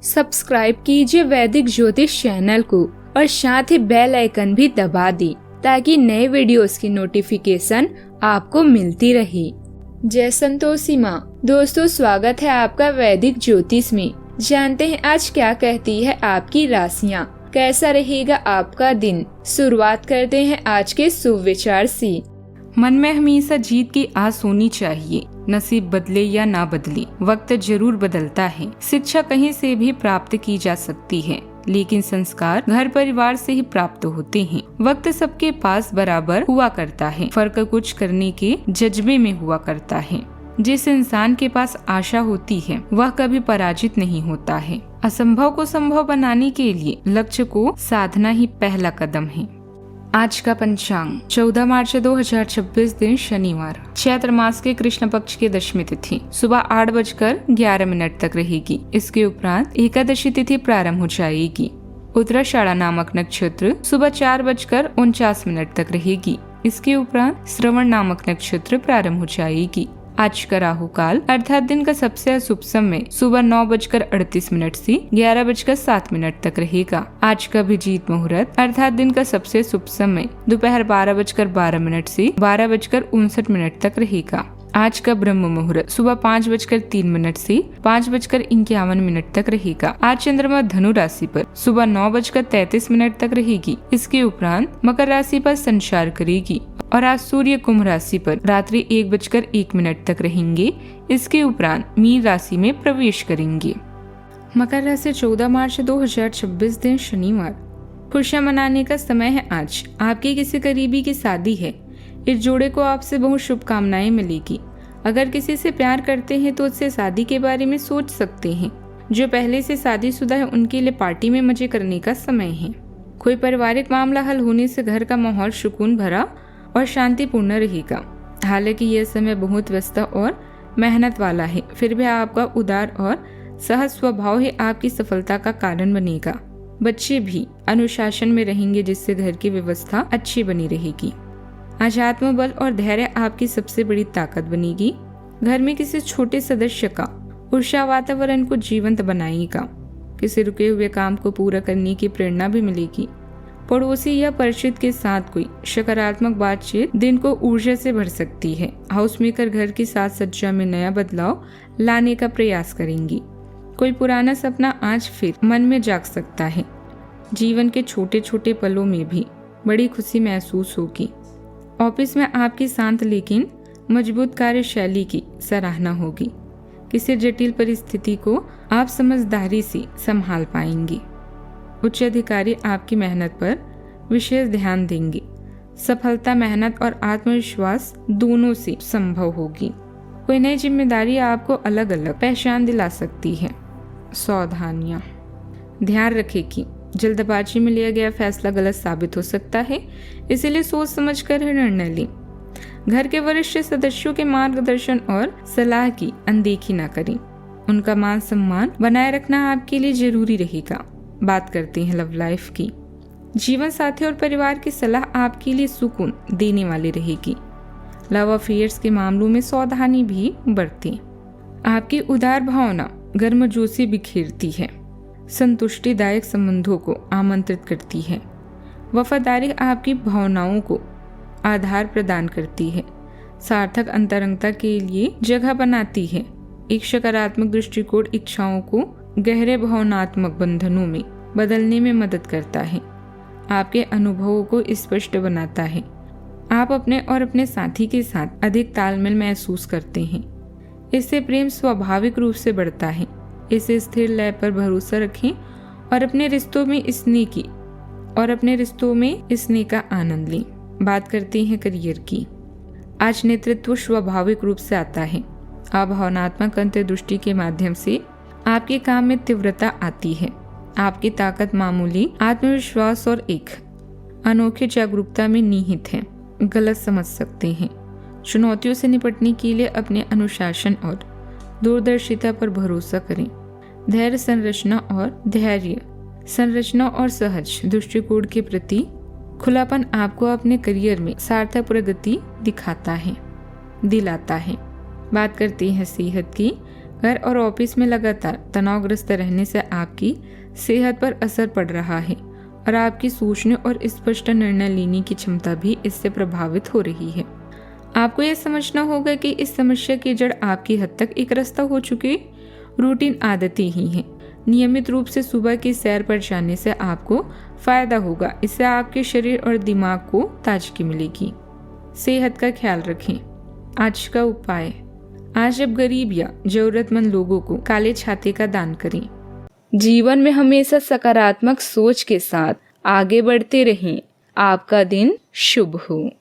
Subscribe कीजिए वैदिक ज्योतिष चैनल को और साथ ही बेल आइकन भी दबा दी ताकि नए वीडियोस की नोटिफिकेशन आपको मिलती रहे। जय संतोषी माँ। दोस्तों, स्वागत है आपका वैदिक ज्योतिष में। जानते हैं आज क्या कहती है आपकी राशियाँ, कैसा रहेगा आपका दिन। शुरुआत करते हैं आज के शुभ विचार से। मन में हमेशा जीत की आस होनी चाहिए। नसीब बदले या ना बदले, वक्त जरूर बदलता है। शिक्षा कहीं से भी प्राप्त की जा सकती है, लेकिन संस्कार घर परिवार से ही प्राप्त होते हैं। वक्त सबके पास बराबर हुआ करता है, फर्क कुछ करने के जज्बे में हुआ करता है। जिस इंसान के पास आशा होती है वह कभी पराजित नहीं होता है। असंभव को संभव बनाने के लिए लक्ष्य को साधना ही पहला कदम है। आज का पंचांग 14 मार्च 2026 दिन शनिवार, चैत्र मास के कृष्ण पक्ष की दशमी तिथि सुबह 8:11 तक रहेगी। इसके उपरांत एकादशी तिथि प्रारंभ हो जाएगी। उत्तराषाढ़ा नामक नक्षत्र सुबह 4:49 तक रहेगी। इसके उपरांत श्रवण नामक नक्षत्र प्रारंभ हो जाएगी। आज का राहु काल अर्थात दिन का सबसे अशुभ समय सुबह 9:38 से 11:07 तक रहेगा। आज का अभिजीत मुहूर्त अर्थात दिन का सबसे शुभ समय दोपहर 12:12 से 12:59 तक रहेगा। आज का ब्रह्म मुहूर्त सुबह 5:03 से 5:51 तक रहेगा। आज चंद्रमा धनु राशि पर सुबह 9:33 तक रहेगी। इसके उपरांत मकर राशि पर संचार करेगी और आज सूर्य कुंभ राशि पर रात्रि 1:01 तक रहेंगे। इसके उपरांत मीन राशि में प्रवेश करेंगे। मकर राशि 14 मार्च 2026 दिन शनिवार, खुशियां मनाने का समय है। आज आपके किसी करीबी की शादी है। इस जोड़े को आपसे बहुत शुभकामनाएं मिलेगी। अगर किसी से प्यार करते हैं तो उससे शादी के बारे में सोच सकते हैं। जो पहले से शादीशुदा है उनके लिए पार्टी में मजे करने का समय है। कोई पारिवारिक मामला हल होने से घर का माहौल सुकून भरा और शांतिपूर्ण रहेगा। हालांकि यह समय बहुत व्यस्त और मेहनत वाला है, फिर भी आपका उदार और सहज स्वभाव ही आपकी सफलता का कारण बनेगा। बच्चे भी अनुशासन में रहेंगे, जिससे घर की व्यवस्था अच्छी बनी रहेगी। आज आत्मबल और धैर्य आपकी सबसे बड़ी ताकत बनेगी। घर में किसी छोटे सदस्य का उत्साह वातावरण को जीवंत बनाएगा। किसी रुके हुए काम को पूरा करने की प्रेरणा भी मिलेगी। पड़ोसी या परिचित के साथ कोई सकारात्मक बातचीत दिन को ऊर्जा से भर सकती है। हाउस मेकर घर की साज सज्जा में नया बदलाव लाने का प्रयास करेंगी। कोई पुराना सपना आज फिर मन में जाग सकता है। जीवन के छोटे छोटे पलों में भी बड़ी खुशी महसूस होगी। ऑफिस में आपकी शांत लेकिन मजबूत कार्यशैली की सराहना होगी। किसी जटिल परिस्थिति को आप समझदारी से संभाल पाएंगे। उच्च अधिकारी आपकी मेहनत पर विशेष ध्यान देंगे। सफलता मेहनत और आत्मविश्वास दोनों से संभव होगी। कोई नई जिम्मेदारी आपको अलग अलग पहचान दिला सकती है। सावधानियां, ध्यान रखें कि जल्दबाजी में लिया गया फैसला गलत साबित हो सकता है, इसलिए सोच समझकर निर्णय लें। घर के वरिष्ठ सदस्यों के मार्गदर्शन और सलाह की अनदेखी न करें। उनका मान सम्मान बनाए रखना आपके लिए जरूरी रहेगा। बात करते हैं लव लाइफ की। जीवन साथी और परिवार की सलाह आपके लिए सुकून देने वाली रहेगी। लव अफेयर्स के मामलों में सावधानी भी बरतें। आपकी उदार भावना गर्मजोशी बिखेरती है। संतुष्टिदायक संबंधों को आमंत्रित करती है। वफादारी आपकी भावनाओं को आधार प्रदान करती है। सार्थक अंतरंगता के लिए जगह बनाती है। एक सकारात्मक दृष्टिकोण इच्छाओं को गहरे भावनात्मक बंधनों में बदलने में मदद करता है। आपके अनुभवों को स्पष्ट बनाता है। आप अपने और अपने साथी के साथ अधिक तालमेल महसूस करते हैं। इससे प्रेम स्वाभाविक रूप से बढ़ता है। इसे स्थिर लय पर भरोसा रखें और अपने रिश्तों में स्नेह का आनंद लें। बात करते हैं करियर की। आज नेतृत्व स्वाभाविक रूप से आता है। आप भावनात्मक अंतर्दृष्टि के माध्यम से आपके काम में तीव्रता आती है। आपकी ताकत मामूली आत्मविश्वास और एक अनोखी जागरूकता में निहित है। गलत समझ सकते हैं। चुनौतियों से निपटने के लिए अपने अनुशासन और दूरदर्शिता पर भरोसा करें। धैर्य संरचना और सहज दृष्टिकोण के प्रति खुलापन आपको अपने करियर में सार्थक प्रगति दिलाता है। बात करते हैं सेहत की। घर और ऑफिस में लगातार तनावग्रस्त रहने से आपकी सेहत पर असर पड़ रहा है और आपकी सोचने और स्पष्ट निर्णय लेने की क्षमता भी इससे प्रभावित हो रही है। आपको यह समझना होगा कि इस समस्या की जड़ आपकी हद तक एक रास्ता हो चुकी रूटीन आदतें ही हैं। नियमित रूप से सुबह की सैर पर जाने से आपको फायदा होगा। इससे आपके शरीर और दिमाग को ताजगी मिलेगी। सेहत का ख्याल रखें। आज का उपाय, आज जब गरीब या जरूरतमंद लोगों को काले छाते का दान करें। जीवन में हमेशा सकारात्मक सोच के साथ आगे बढ़ते रहें। आपका दिन शुभ हो।